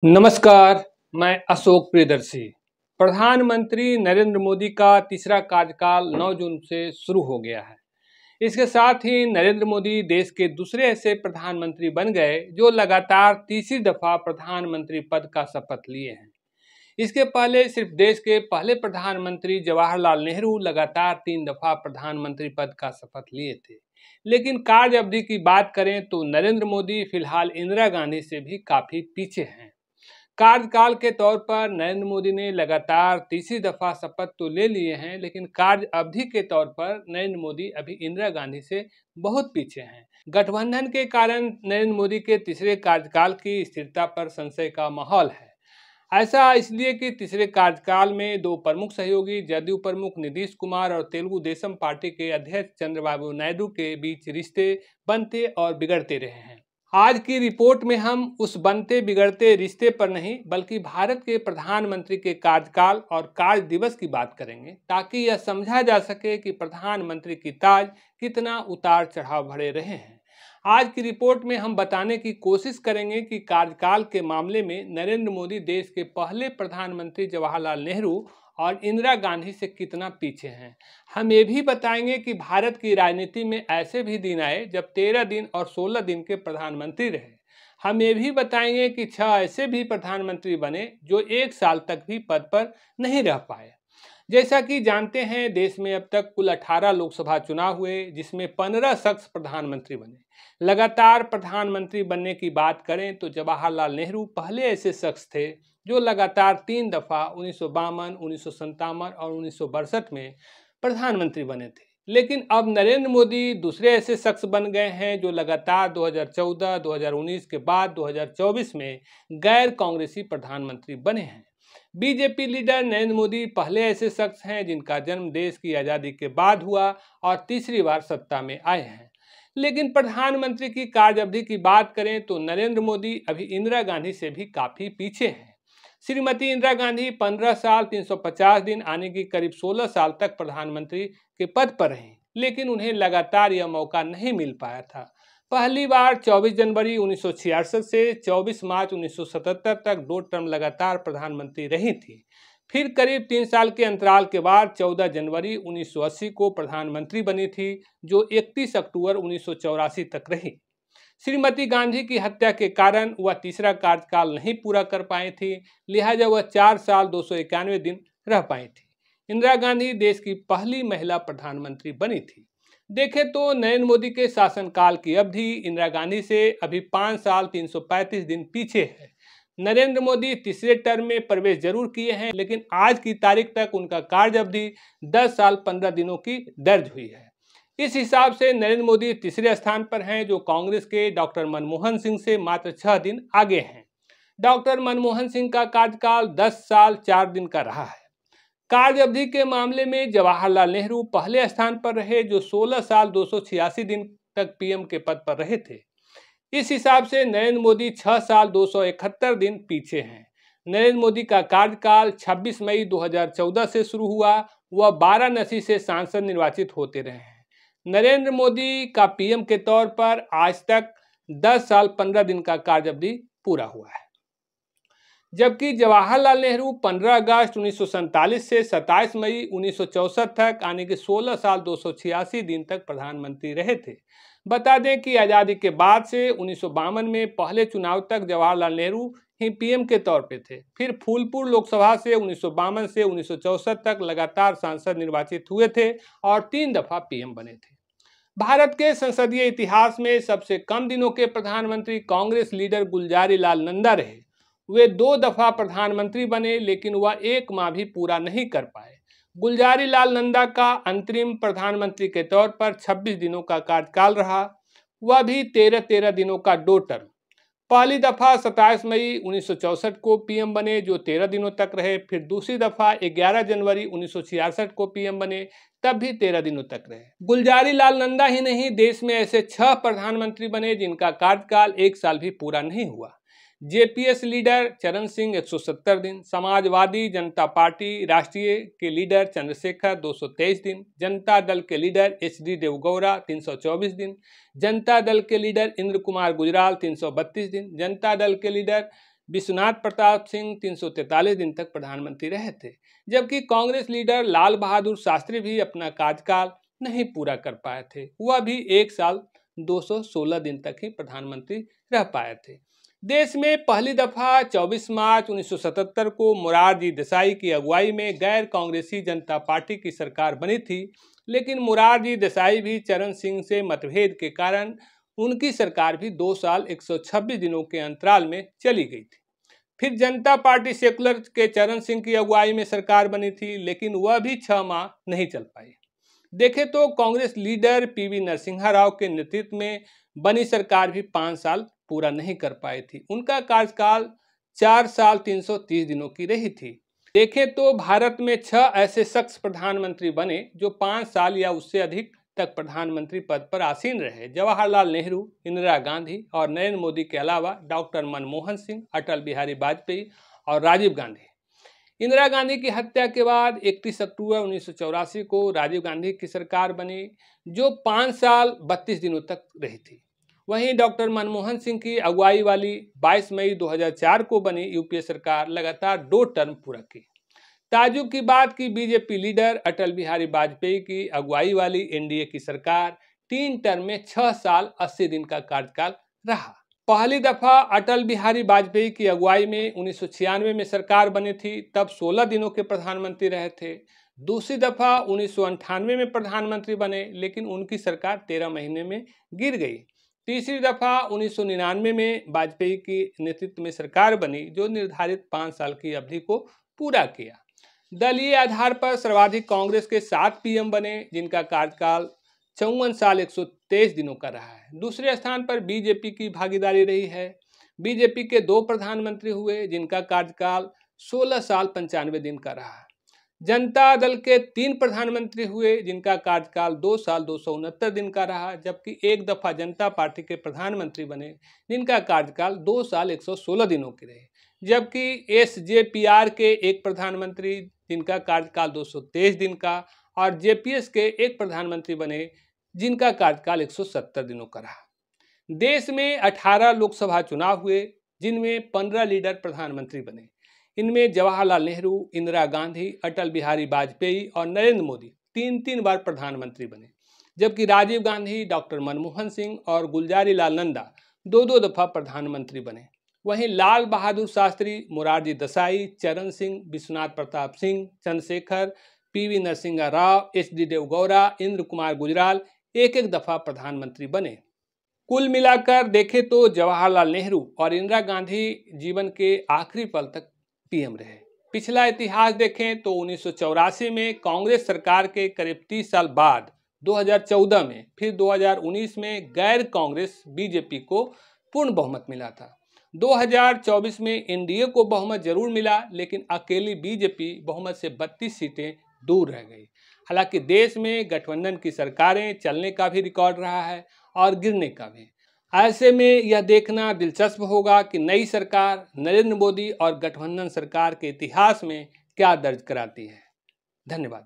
नमस्कार, मैं अशोक प्रियदर्शी। प्रधानमंत्री नरेंद्र मोदी का तीसरा कार्यकाल 9 जून से शुरू हो गया है। इसके साथ ही नरेंद्र मोदी देश के दूसरे ऐसे प्रधानमंत्री बन गए जो लगातार तीसरी दफा प्रधानमंत्री पद का शपथ लिए हैं। इसके पहले सिर्फ देश के पहले प्रधानमंत्री जवाहरलाल नेहरू लगातार 3 दफा प्रधानमंत्री पद का शपथ लिए थे। लेकिन कार्य अवधि की बात करें तो नरेंद्र मोदी फिलहाल इंदिरा गांधी से भी काफी पीछे हैं। कार्यकाल के तौर पर नरेंद्र मोदी ने लगातार तीसरी दफा शपथ तो ले लिए हैं, लेकिन कार्य अवधि के तौर पर नरेंद्र मोदी अभी इंदिरा गांधी से बहुत पीछे हैं। गठबंधन के कारण नरेंद्र मोदी के तीसरे कार्यकाल की स्थिरता पर संशय का माहौल है। ऐसा इसलिए कि तीसरे कार्यकाल में दो प्रमुख सहयोगी जदयू प्रमुख नीतीश कुमार और तेलुगु देशम पार्टी के अध्यक्ष चंद्रबाबू नायडू के बीच रिश्ते बनते और बिगड़ते रहे हैं। आज की रिपोर्ट में हम उस बनते बिगड़ते रिश्ते पर नहीं बल्कि भारत के प्रधानमंत्री के कार्यकाल और कार्य दिवस की बात करेंगे, ताकि यह समझा जा सके कि प्रधानमंत्री की ताज कितना उतार चढ़ाव भरे रहे हैं। आज की रिपोर्ट में हम बताने की कोशिश करेंगे कि कार्यकाल के मामले में नरेंद्र मोदी देश के पहले प्रधानमंत्री जवाहरलाल नेहरू और इंदिरा गांधी से कितना पीछे हैं। हम ये भी बताएंगे कि भारत की राजनीति में ऐसे भी दिन आए जब 13 दिन और 16 दिन के प्रधानमंत्री रहे। हम ये भी बताएंगे कि 6 ऐसे भी प्रधानमंत्री बने जो 1 साल तक भी पद पर नहीं रह पाए। जैसा कि जानते हैं, देश में अब तक कुल 18 लोकसभा चुनाव हुए, जिसमें 15 शख्स प्रधानमंत्री बने। लगातार प्रधानमंत्री बनने की बात करें तो जवाहरलाल नेहरू पहले ऐसे शख्स थे जो लगातार 3 दफा 1952, 1957 और 1962 में प्रधानमंत्री बने थे। लेकिन अब नरेंद्र मोदी दूसरे ऐसे शख्स बन गए हैं जो लगातार 2014, 2019 के बाद 2024 में गैर कांग्रेसी प्रधानमंत्री बने हैं। बीजेपी लीडर नरेंद्र मोदी पहले ऐसे शख्स हैं जिनका जन्म देश की आज़ादी के बाद हुआ और तीसरी बार सत्ता में आए हैं। लेकिन प्रधानमंत्री की कार्यावधि की बात करें तो नरेंद्र मोदी अभी इंदिरा गांधी से भी काफी पीछे हैं। श्रीमती इंदिरा गांधी 15 साल 350 दिन आने की करीब 16 साल तक प्रधानमंत्री के पद पर रहीं, लेकिन उन्हें लगातार यह मौका नहीं मिल पाया था। पहली बार 24 जनवरी 1966 से 24 मार्च 1977 तक 2 टर्म लगातार प्रधानमंत्री रही थी। फिर करीब 3 साल के अंतराल के बाद 14 जनवरी 1980 को प्रधानमंत्री बनी थी, जो 31 अक्टूबर 1984 तक रही। श्रीमती गांधी की हत्या के कारण वह तीसरा कार्यकाल नहीं पूरा कर पाई थी, लिहाजा वह 4 साल 291 दिन रह पाई थी। इंदिरा गांधी देश की पहली महिला प्रधानमंत्री बनी थी। देखें तो नरेंद्र मोदी के शासनकाल की अवधि इंदिरा गांधी से अभी 5 साल 335 दिन पीछे है। नरेंद्र मोदी तीसरे टर्म में प्रवेश जरूर किए हैं, लेकिन आज की तारीख तक उनका कार्य अवधि 10 साल 15 दिनों की दर्ज हुई है। इस हिसाब से नरेंद्र मोदी तीसरे स्थान पर हैं, जो कांग्रेस के डॉक्टर मनमोहन सिंह से मात्र 6 दिन आगे हैं। डॉक्टर मनमोहन सिंह का कार्यकाल 10 साल 4 दिन का रहा है। कार्य अवधि के मामले में जवाहरलाल नेहरू पहले स्थान पर रहे, जो 16 साल 286 दिन तक पीएम के पद पर रहे थे। इस हिसाब से नरेंद्र मोदी 6 साल 271 दिन पीछे हैं। नरेंद्र मोदी का कार्यकाल 26 मई 2014 से शुरू हुआ। वह वाराणसी से सांसद निर्वाचित होते रहे हैं। नरेंद्र मोदी का पीएम के तौर पर आज तक 10 साल 15 दिन का कार्य अवधि पूरा हुआ है, जबकि जवाहरलाल नेहरू 15 अगस्त 1947 से 27 मई 1964 तक यानी कि 16 साल 286 दिन तक प्रधानमंत्री रहे थे। बता दें कि आज़ादी के बाद से 1952 में पहले चुनाव तक जवाहरलाल नेहरू ही पीएम के तौर पे थे। फिर फूलपुर लोकसभा से 1952 से 1964 तक लगातार सांसद निर्वाचित हुए थे और 3 दफा पीएम बने थे। भारत के संसदीय इतिहास में सबसे कम दिनों के प्रधानमंत्री कांग्रेस लीडर गुलजारी लाल नंदा रहे। वे 2 दफा प्रधानमंत्री बने, लेकिन वह 1 माह भी पूरा नहीं कर पाए। गुलजारी लाल नंदा का अंतरिम प्रधानमंत्री के तौर पर 26 दिनों का कार्यकाल रहा, वह भी 13-13 दिनों का 2 टर्म। पहली दफा 27 मई 1964 को पीएम बने, जो 13 दिनों तक रहे। फिर दूसरी दफा 11 जनवरी 1966 को पीएम बने, तब भी 13 दिनों तक रहे। गुलजारी लाल नंदा ही नहीं, देश में ऐसे 6 प्रधानमंत्री बने जिनका कार्यकाल 1 साल भी पूरा नहीं हुआ। जेपीएस लीडर चरण सिंह 170 दिन, समाजवादी जनता पार्टी राष्ट्रीय के लीडर चंद्रशेखर 223 दिन, जनता दल के लीडर एचडी देवगौड़ा 324 दिन, जनता दल के लीडर इंद्र कुमार गुजराल 332 दिन, जनता दल के लीडर विश्वनाथ प्रताप सिंह 343 दिन तक प्रधानमंत्री रहे थे, जबकि कांग्रेस लीडर लाल बहादुर शास्त्री भी अपना कार्यकाल नहीं पूरा कर पाए थे। वह भी 1 साल 216 दिन तक ही प्रधानमंत्री रह पाए थे। देश में पहली दफा 24 मार्च 1977 को मोरारजी देसाई की अगुवाई में गैर कांग्रेसी जनता पार्टी की सरकार बनी थी, लेकिन मोरारजी देसाई भी चरण सिंह से मतभेद के कारण उनकी सरकार भी 2 साल 126 दिनों के अंतराल में चली गई थी। फिर जनता पार्टी सेकुलर के चरण सिंह की अगुवाई में सरकार बनी थी, लेकिन वह भी 6 माह नहीं चल पाई। देखें तो कांग्रेस लीडर पीवी नरसिम्हा राव के नेतृत्व में बनी सरकार भी 5 साल पूरा नहीं कर पाई थी। उनका कार्यकाल 4 साल 330 दिनों की रही थी। देखें तो भारत में 6 ऐसे शख्स प्रधानमंत्री बने जो 5 साल या उससे अधिक तक प्रधानमंत्री पद पर आसीन रहे। जवाहरलाल नेहरू, इंदिरा गांधी और नरेंद्र मोदी के अलावा डॉक्टर मनमोहन सिंह, अटल बिहारी वाजपेयी और राजीव गांधी। इंदिरा गांधी की हत्या के बाद 31 अक्टूबर 1984 को राजीव गांधी की सरकार बनी, जो 5 साल 32 दिनों तक रही थी। वहीं डॉक्टर मनमोहन सिंह की अगुवाई वाली 22 मई 2004 को बनी यूपीए सरकार लगातार 2 टर्म पूरा की। ताजुब की बात की बीजेपी लीडर अटल बिहारी वाजपेयी की अगुवाई वाली एनडीए की सरकार 3 टर्म में 6 साल 80 दिन का कार्यकाल रहा। पहली दफा अटल बिहारी वाजपेयी की अगुवाई में 1996 में सरकार बनी थी, तब 16 दिनों के प्रधानमंत्री रहे थे। दूसरी दफा 1998 में प्रधानमंत्री बने, लेकिन उनकी सरकार 13 महीने में गिर गई। तीसरी दफा 1999 में वाजपेयी की नेतृत्व में सरकार बनी, जो निर्धारित 5 साल की अवधि को पूरा किया। दलीय आधार पर सर्वाधिक कांग्रेस के 7 पीएम बने, जिनका कार्यकाल 54 साल 123 दिनों का रहा है। दूसरे स्थान पर बीजेपी की भागीदारी रही है। बीजेपी के 2 प्रधानमंत्री हुए, जिनका कार्यकाल 16 साल 95 दिन का रहा। जनता दल के 3 प्रधानमंत्री हुए, जिनका कार्यकाल 2 साल 269 दिन का रहा, जबकि एक दफा जनता पार्टी के प्रधानमंत्री बने, जिनका कार्यकाल 2 साल 116 दिनों के रहे। जबकि एसजेपीआर के एक प्रधानमंत्री, जिनका कार्यकाल 223 दिन का, और जेपीएस के एक प्रधानमंत्री बने, जिनका कार्यकाल 170 दिनों का रहा। देश में 18 लोकसभा चुनाव हुए, जिनमें 15 लीडर प्रधानमंत्री बने। इनमें जवाहरलाल नेहरू, इंदिरा गांधी, अटल बिहारी वाजपेयी और नरेंद्र मोदी 3-3 बार प्रधानमंत्री बने, जबकि राजीव गांधी, डॉक्टर मनमोहन सिंह और गुलजारी लाल नंदा 2-2 दफा प्रधानमंत्री बने। वहीं लाल बहादुर शास्त्री, मोरारजी देसाई, चरण सिंह, विश्वनाथ प्रताप सिंह, चंद्रशेखर, पीवी नरसिम्हा राव, एच.डी. देवगौड़ा, इंद्र कुमार गुजराल 1-1 दफा प्रधानमंत्री बने। कुल मिलाकर देखें तो जवाहरलाल नेहरू और इंदिरा गांधी जीवन के आखिरी पल तक पीएम रहे। पिछला इतिहास देखें तो 1984 में कांग्रेस सरकार के करीब 30 साल बाद 2014 में, फिर 2019 में गैर कांग्रेस बीजेपी को पूर्ण बहुमत मिला था। 2024 में एनडीए को बहुमत जरूर मिला, लेकिन अकेली बीजेपी बहुमत से 32 सीटें दूर रह गई। हालांकि देश में गठबंधन की सरकारें चलने का भी रिकॉर्ड रहा है और गिरने का भी। ऐसे में यह देखना दिलचस्प होगा कि नई सरकार नरेंद्र मोदी और गठबंधन सरकार के इतिहास में क्या दर्ज कराती है। धन्यवाद।